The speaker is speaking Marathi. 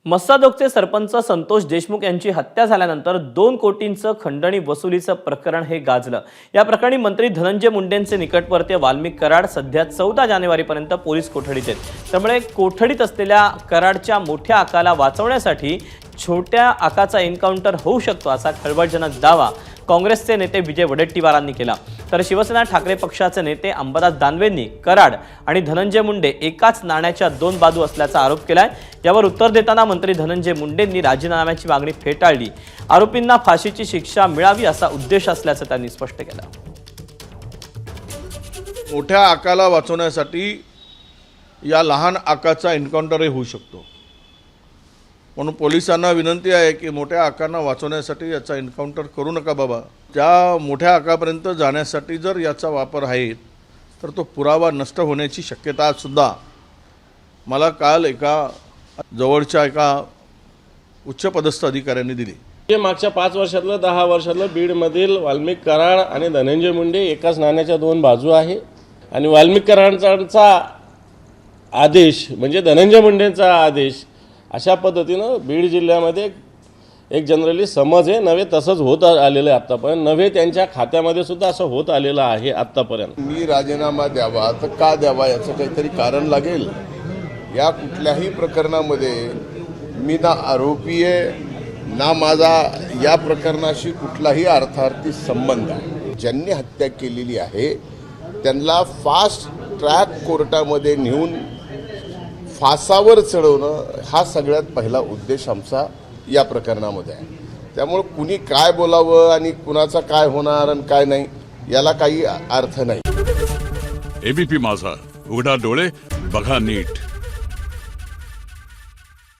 मस्साजोगचे सरपंच संतोष देशमुख यांची हत्या झाल्यानंतर 2 कोटींचं खंडणी वसुलीचं प्रकरण हे गाजलं। या प्रकरणी मंत्री धनंजय मुंडेंचे निकटवर्तीय वाल्मिक कराड सध्या 14 जानेवारीपर्यंत पोलीस कोठडीत आहेत। त्यामुळे कोठडीत असलेल्या कराडच्या मोठ्या आकाला वाचवण्यासाठी छोट्या आकाचा एन्काउंटर होऊ शकतो असा खळबळजनक दावा काँग्रेसचे नेते विजय वडेट्टीवारांनी केला। तर शिवसेना ठाकरे पक्षाचे नेते अंबादास दानवेंनी कराड आणि धनंजय मुंडे एकाच नाण्याच्या 2 बाजू असल्याचा आरोप केलाय। यावर उत्तर देताना मंत्री धनंजय मुंडेंनी राजीनाम्याची मागणी फेटाळली। आरोपींना फाशीची शिक्षा मिळावी असा उद्देश असल्याचं त्यांनी स्पष्ट केलं। मोठ्या आकाला वाचवण्यासाठी या लहान आकाचा एन्काउंटरही होऊ शकतो, म्हणून पोलिसांना विनंती आहे की मोठ्या आकांना वाचवण्यासाठी याचा एन्काउंटर करू नका बाबा। त्या मोठ्या आकापर्यंत जाण्यासाठी जर याचा वापर आहे तर तो पुरावा नष्ट होण्याची शक्यता सुद्धा मला काल एका जवळच्या एका उच्चपदस्थ अधिकाऱ्यांनी दिली। मागच्या 5 वर्षातलं 10 वर्षातलं बीडमधील वाल्मिक कराड आणि धनंजय मुंडे एकाच नाण्याच्या 2 बाजू आहे आणि वाल्मिक कराडांचा आदेश म्हणजे धनंजय मुंडेंचा आदेश अशा पद्धतीनं बीड जिल्ह्यामध्ये एक जनरली समज आहे, नव्हे तसंच होत आलेलं आहे आत्तापर्यंत, नव्हे त्यांच्या खात्यामध्ये सुद्धा असं होत आलेलं आहे आत्तापर्यंत। मी राजीनामा द्यावा तर का द्यावा याचं काहीतरी कारण लागेल। या कुठल्याही प्रकरणामध्ये मी ना आरोपी आहे ना माझा या प्रकरणाशी कुठलाही अर्थार्थी संबंध आहे। ज्यांनी हत्या केलेली आहे त्यांना फास्ट ट्रॅक कोर्टामध्ये नेऊन फासावर चढवणं हा सगळ्यात पहिला उद्देश आमचा या प्रकरणामध्ये आहे। त्यामुळे कुणी काय बोलावं आणि कुणाचा काय होणार आणि काय नाही याला काही अर्थ नाही। एबीपी माझा, उघडा डोळे बघा नीट।